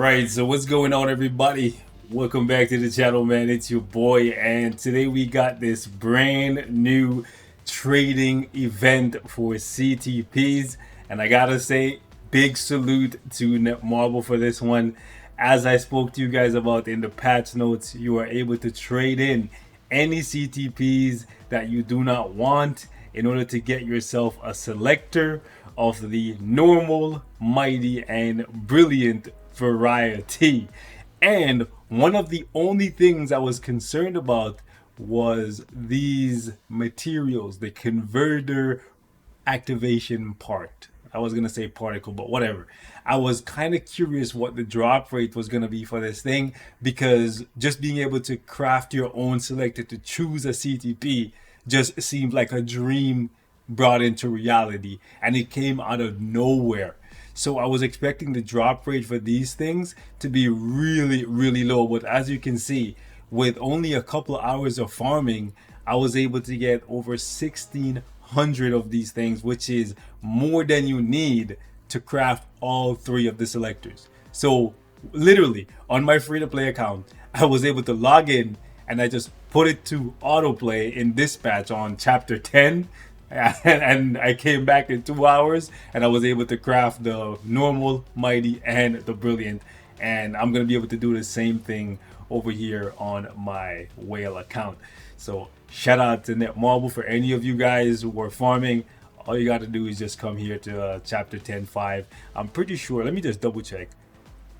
Right, so what's going on, everybody? Welcome back to the channel, man. It's your boy, and today we got this brand new trading event for CTPs, and I gotta say, big salute to Netmarble for this one. As I spoke to you guys about in the patch notes, you are able to trade in any CTPs that you do not want in order to get yourself a selector of the normal, mighty, and brilliant variety. And one of the only things I was concerned about was these materials, the converter activation part. I was gonna say particle, but whatever. I was kind of curious what the drop rate was gonna be for this thing, because just being able to craft your own selector to choose a CTP just seemed like a dream brought into reality, and it came out of nowhere. So I was expecting the drop rate for these things to be really low, but as you can see, with only a couple of hours of farming, I was able to get over 1,600 of these things, which is more than you need to craft all three of the selectors. So literally on my free-to-play account, I was able to log in and I just put it to autoplay in dispatch on chapter 10, and I came back in 2 hours and I was able to craft the normal, mighty, and the brilliant. And I'm gonna be able to do the same thing over here on my whale account. So shout out to Netmarble. For any of you guys who are farming, all you got to do is just come here to chapter 10.5. I'm pretty sure, let me just double check.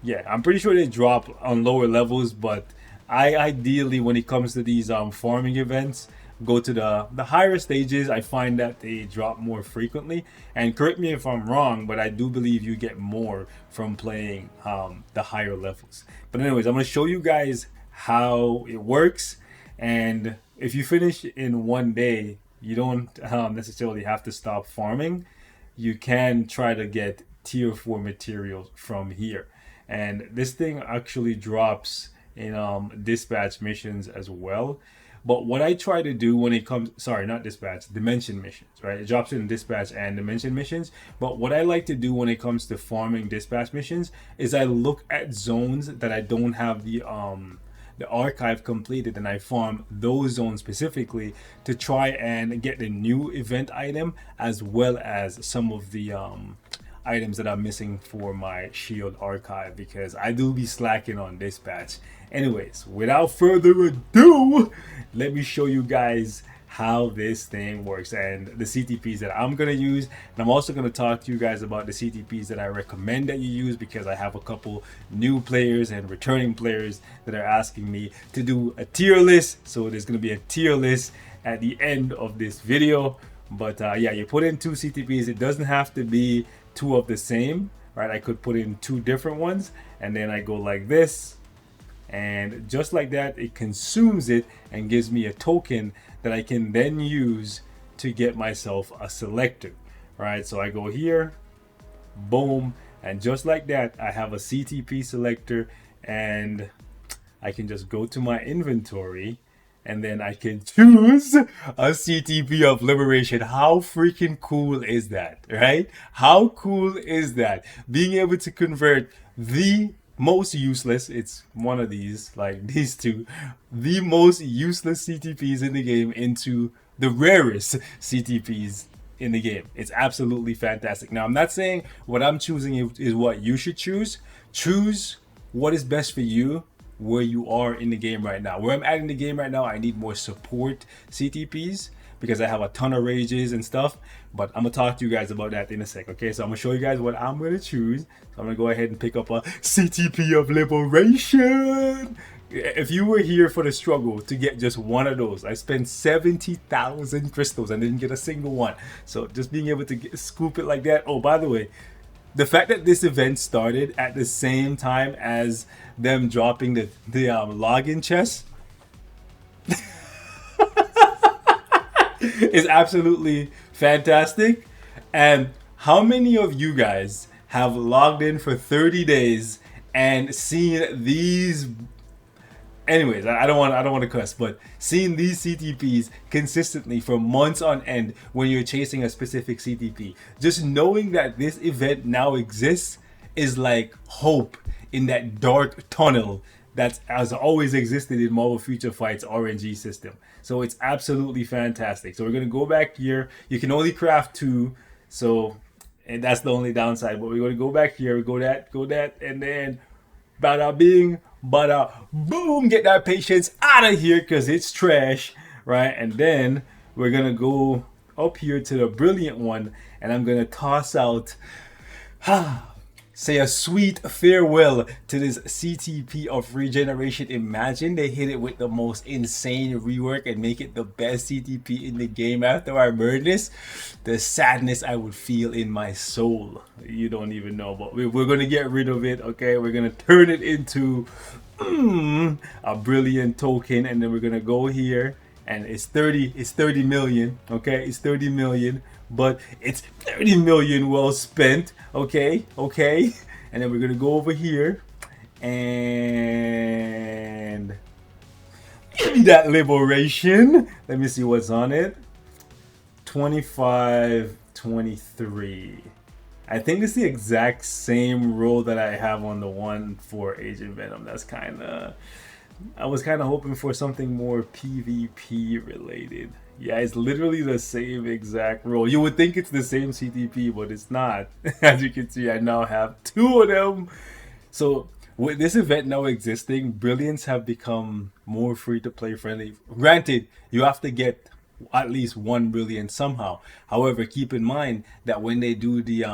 Yeah, I'm pretty sure they drop on lower levels, but I ideally, when it comes to these farming events, go to the higher stages. I find that they drop more frequently, and correct me if I'm wrong, but I do believe you get more from playing the higher levels. But anyways, I'm going to show you guys how it works, and if you finish in one day, you don't necessarily have to stop farming. You can try to get tier 4 materials from here, and this thing actually drops in dispatch missions as well. But what I try to do when it comes, sorry, not dispatch, dimension missions, right? It drops in dispatch and dimension missions. But what I like to do when it comes to farming dispatch missions is I look at zones that I don't have the archive completed, and I farm those zones specifically to try and get the new event item, as well as some of the items that I'm missing for my shield archive, because I do be slacking on dispatch. Anyways, without further ado, let me show you guys how this thing works and the CTPs that I'm gonna use. And I'm also gonna talk to you guys about the CTPs that I recommend that you use, because I have a couple new players and returning players that are asking me to do a tier list. So there's gonna be a tier list at the end of this video. But yeah, you put in 2 CTPs. It doesn't have to be 2 of the same, right? I could put in 2 different ones, and then I go like this, and just like that, it consumes it and gives me a token that I can then use to get myself a selector, right? So I go here, boom, and just like that, I have a CTP selector, and I can just go to my inventory, and then I can choose a CTP of liberation. How freaking cool is that, right? How cool is that? Being able to convert the most useless, it's one of these, like these two, the most useless CTPs in the game into the rarest CTPs in the game. It's absolutely fantastic. Now, I'm not saying what I'm choosing is what you should choose. Choose what is best for you where you are in the game right now. Where I'm at in the game right now, I need more support CTPs, because I have a ton of rages and stuff, but I'm gonna talk to you guys about that in a sec. Okay, so I'm gonna show you guys what I'm gonna choose. So I'm gonna go ahead and pick up a CTP of liberation. If you were here for the struggle to get just one of those, I spent 70,000 crystals and didn't get a single one. So just being able to scoop it like that. Oh, by the way, the fact that this event started at the same time as them dropping the login chest is absolutely fantastic. And how many of you guys have logged in for 30 days and seen these? Anyways, I don't want to cuss, but seeing these CTPs consistently for months on end when you're chasing a specific CTP, just knowing that this event now exists is like hope in that dark tunnel that has always existed in Marvel Future Fight's RNG system. So it's absolutely fantastic. So we're gonna go back here. You can only craft 2, so and that's the only downside. But we're gonna go back here, go that, and then bada bing, bada boom, get that patience out of here because it's trash, right? And then we're gonna go up here to the brilliant one, and I'm gonna toss out say a sweet farewell to this CTP of regeneration. Imagine they hit it with the most insane rework and make it the best CTP in the game after I burn this. The sadness I would feel in my soul, you don't even know. But we're gonna get rid of it, okay? We're gonna turn it into a brilliant token, and then we're gonna go here, and it's 30 million, okay? It's 30 million, but it's 30 million well spent, okay? And then we're gonna go over here and give me that liberation. Let me see what's on it. 25, 23. I think it's the exact same roll that I have on the one for Agent Venom. That's I was kind of hoping for something more PvP related. Yeah, it's literally the same exact roll. You would think it's the same CTP, but it's not. As you can see, I now have 2 of them. So with this event now existing, Brilliants have become more free-to-play friendly. Granted, you have to get at least 1 Brilliant somehow. However, keep in mind that when they do the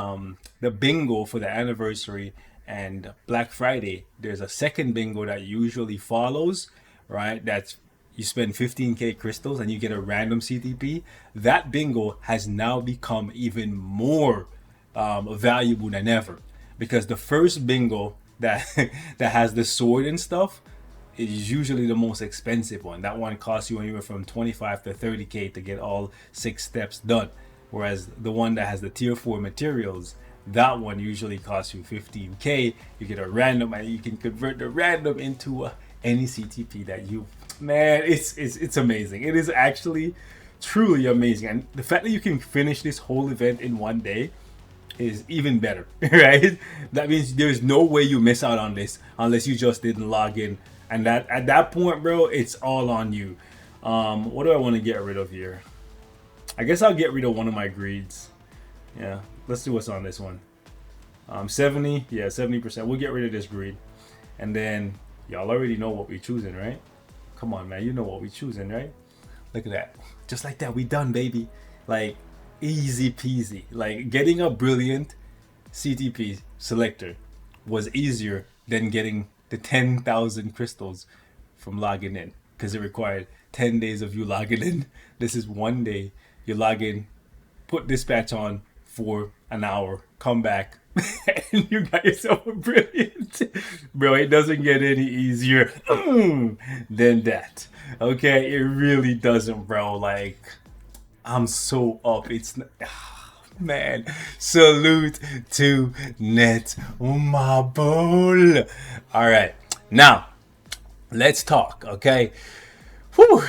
bingo for the anniversary and Black Friday, there's a second bingo that usually follows, right? That's you spend 15k crystals and you get a random CTP. That bingo has now become even more valuable than ever, because the first bingo that that has the sword and stuff is usually the most expensive one. That one costs you anywhere from 25 to 30k to get all 6 steps done, whereas the one that has the tier 4 materials, that one usually costs you 15k. You get a random, and you can convert the random into any CTP that you, man, it's amazing. It is actually truly amazing, and the fact that you can finish this whole event in 1 day is even better, right? That means there's no way you miss out on this unless you just didn't log in, and that at that point, bro, it's all on you. What do I want to get rid of here? I guess I'll get rid of one of my greeds. Yeah, let's see what's on this one. 70, yeah, 70%. We'll get rid of this greed, and then y'all already know what we're choosing, right? Come on, man, you know what we're choosing, right? Look at that, just like that, we done, baby. Like easy peasy. Like getting a brilliant CTP selector was easier than getting the 10,000 crystals from logging in, because it required 10 days of you logging in. This is 1 day. You log in, put dispatch on for an hour, come back, and you got yourself a brilliant. Bro, it doesn't get any easier than that. Okay, it really doesn't, bro. Like, I'm so up. It's man, salute to Net Marble. All right, now let's talk. Okay, whew.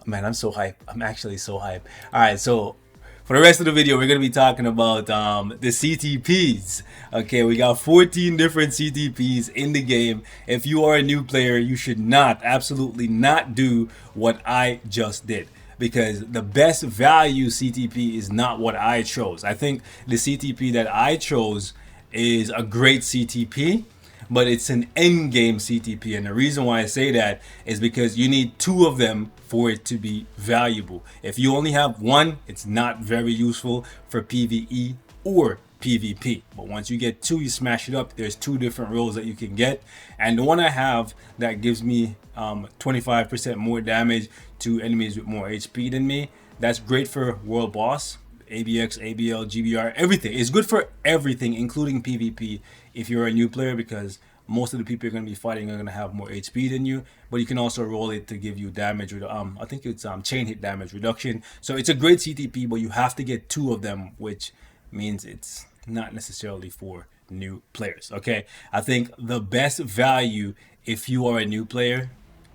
Man, I'm so hyped. I'm actually so hyped. All right, so for the rest of the video, we're going to be talking about the CTPs. Okay, we got 14 different CTPs in the game. If you are a new player, you should not, absolutely not do what I just did, because the best value CTP is not what I chose. I think the CTP that I chose is a great CTP, but it's an end game CTP, and the reason why I say that is because you need 2 of them for it to be valuable. If you only have 1, it's not very useful for PvE or PvP. But once you get 2, you smash it up. There's 2 different roles that you can get, and the one I have that gives me 25% more damage to enemies with more HP than me, that's great for World Boss, ABX, ABL, GBR, everything. It's good for everything, including PvP if you're a new player, because most of the people you're going to be fighting are going to have more HP than you. But you can also roll it to give you damage with I think it's chain hit damage reduction. So it's a great CTP, but you have to get 2 of them, which means it's not necessarily for new players. Okay, I think the best value if you are a new player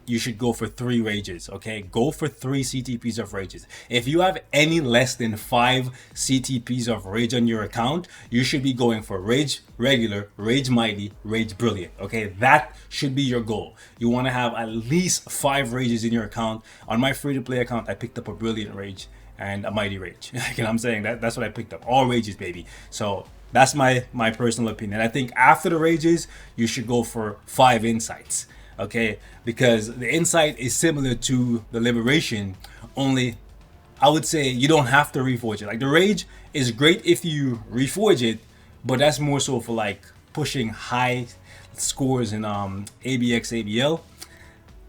you should go for 3 rages. Okay, go for 3 CTPs of rages. If you have any less than 5 CTPs of rage on your account, you should be going for rage regular, rage mighty, rage brilliant. Okay, that should be your goal. You want to have at least 5 rages in your account. On my free to play account, I picked up a brilliant rage and a mighty rage. You know what I'm saying? That's what I picked up. All rages, baby. So that's my personal opinion. I think after the rages, you should go for 5 insights. Okay, because the insight is similar to the liberation, only I would say you don't have to reforge it. Like the rage is great if you reforge it, but that's more so for like pushing high scores in ABX ABL.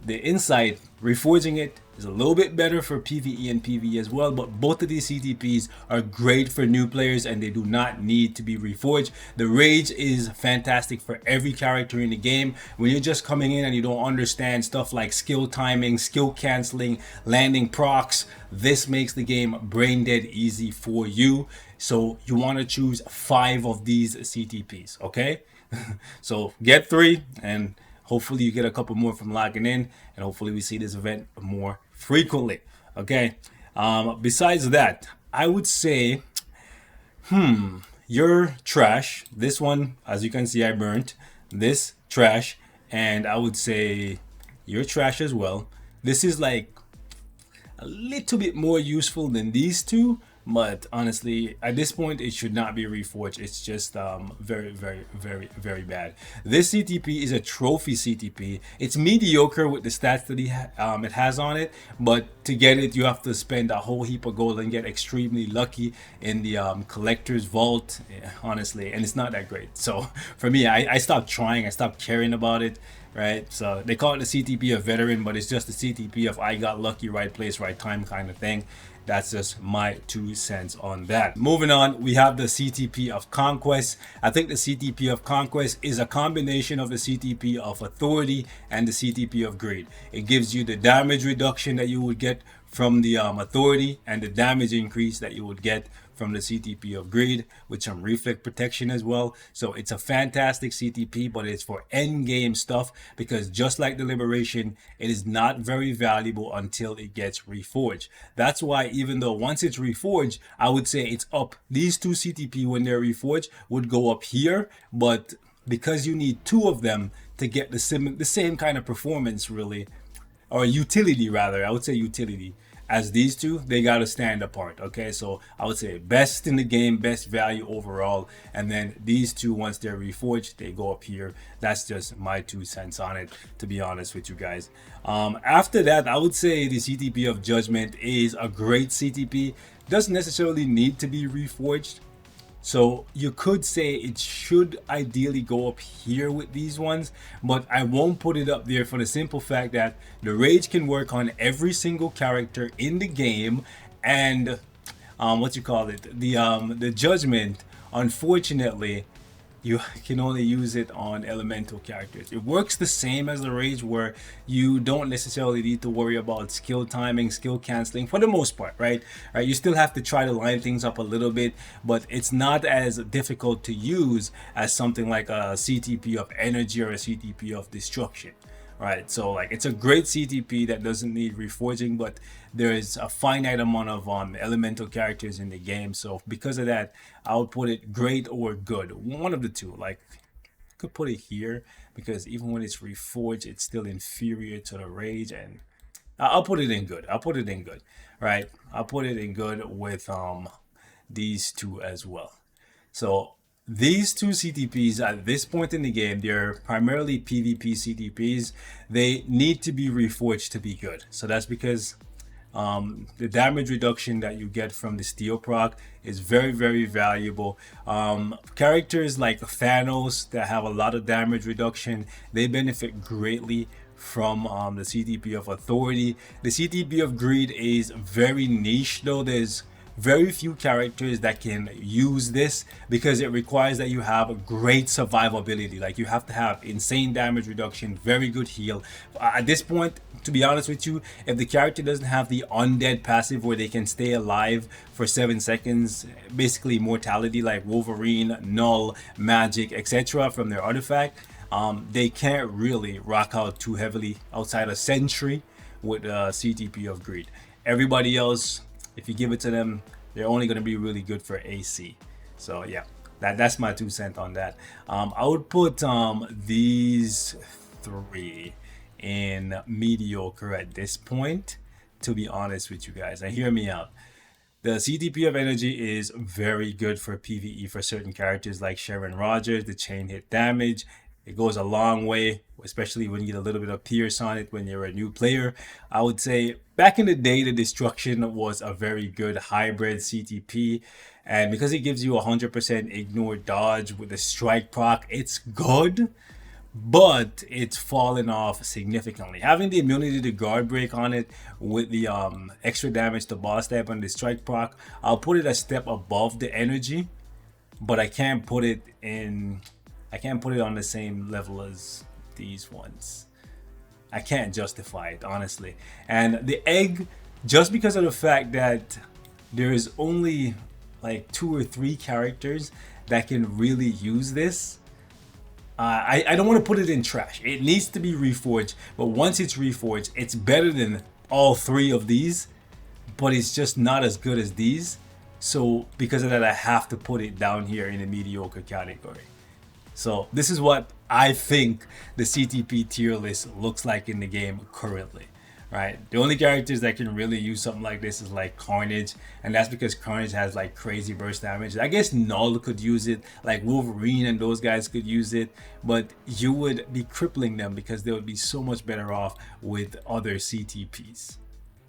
The insight, reforging it, is a little bit better for PvE and PvE as well, but both of these CTPs are great for new players and they do not need to be reforged. The rage is fantastic for every character in the game. When you're just coming in and you don't understand stuff like skill timing, skill canceling, landing procs, this makes the game brain dead easy for you. So you want to choose 5 of these CTPs, okay? So get 3 and hopefully you get a couple more from logging in, and hopefully we see this event more frequently. Okay. Besides that, I would say, you're trash. This one, as you can see, I burnt this trash, and I would say you're trash as well. This is like a little bit more useful than these two, but honestly at this point it should not be reforged. It's just very very bad. This CTP is a trophy CTP. It's mediocre with the stats that it has on it, but to get it you have to spend a whole heap of gold and get extremely lucky in the collector's vault, honestly, and it's not that great. So for me, I stopped trying, I stopped caring about it. Right, so they call it the CTP of veteran, but it's just the CTP of I got lucky, right place, right time kind of thing. That's just my 2 cents on that. Moving on, we have the CTP of conquest. I think the CTP of conquest is a combination of the CTP of authority and the CTP of greed. It gives you the damage reduction that you would get from the authority and the damage increase that you would get from the CTP of greed, with some reflect protection as well. So it's a fantastic CTP, but it's for end game stuff, because just like the liberation, it is not very valuable until it gets reforged. That's why even though once it's reforged, I would say it's up. These 2 CTP when they're reforged would go up here, but because you need 2 of them to get the same kind of performance, really, or utility rather, I would say utility, as these 2, they gotta stand apart. Okay, so I would say best in the game, best value overall, and then these 2, once they're reforged, they go up here. That's just my 2 cents on it, to be honest with you guys. After that, I would say the CTP of judgment is a great CTP. Doesn't necessarily need to be reforged. So you could say it should ideally go up here with these ones, but I won't put it up there for the simple fact that the rage can work on every single character in the game, and the judgment, unfortunately, you can only use it on elemental characters. It works the same as the rage, where you don't necessarily need to worry about skill timing, skill canceling for the most part, right? You still have to try to line things up a little bit, but it's not as difficult to use as something like a CTP of energy or a CTP of destruction. Right, so like it's a great CTP that doesn't need reforging, but there is a finite amount of elemental characters in the game. So because of that, I would put it great or good, one of the 2. Like, could put it here because even when it's reforged, it's still inferior to the rage, and I'll put it in good. I'll put it in good, right? I'll put it in good with these 2 as well. So these 2 CTPs at this point in the game, they're primarily PvP CTPs. They need to be reforged to be good. So that's because the damage reduction that you get from the steel proc is very valuable. Characters like Thanos that have a lot of damage reduction, they benefit greatly from the CTP of authority. The CTP of greed is very niche though. There's very few characters that can use this because it requires that you have a great survivability. Like you have to have insane damage reduction, very good heal. At this point, to be honest with you, if the character doesn't have the undead passive where they can stay alive for 7 seconds, basically mortality like Wolverine, Null, Magic, etc. from their artifact, They can't really rock out too heavily outside of Sentry with CTP of Greed. Everybody else, if you give it to them, they're only going to be really good for AC. So yeah, that's my 2 cents on that. I would put these three in mediocre at this point, to be honest with you guys. Now hear me out. The CTP of Energy is very good for PvE for certain characters like Sharon Rogers, the chain hit damage. It goes a long way, especially when you get a little bit of Pierce on it when you're a new player. I would say back in the day, the Destruction was a very good hybrid CTP. And because it gives you 100% ignore dodge with the strike proc, it's good, but it's fallen off significantly. Having the immunity to guard break on it with the extra damage to boss step and the strike proc, I'll put it a step above the energy, but I can't put it on the same level as these ones. I can't justify it, honestly. And the egg, just because of the fact that there is only like 2 or 3 characters that can really use this, I don't want to put it in trash. It needs to be reforged, but once it's reforged, it's better than all 3 of these, but it's just not as good as these. So because of that, I have to put it down here in the mediocre category. So this is what I think the CTP tier list looks like in the game currently, right? The only characters that can really use something like this is like Carnage, and that's because Carnage has like crazy burst damage. I guess Null could use it, like Wolverine and those guys could use it, but you would be crippling them because they would be so much better off with other CTPs.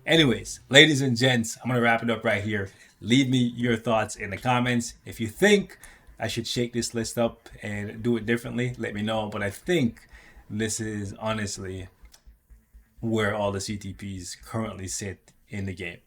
Anyways, ladies and gents, I'm gonna wrap it up right here. Leave me your thoughts in the comments. If you think I should shake this list up and do it differently, let me know. But I think this is honestly where all the CTPs currently sit in the game.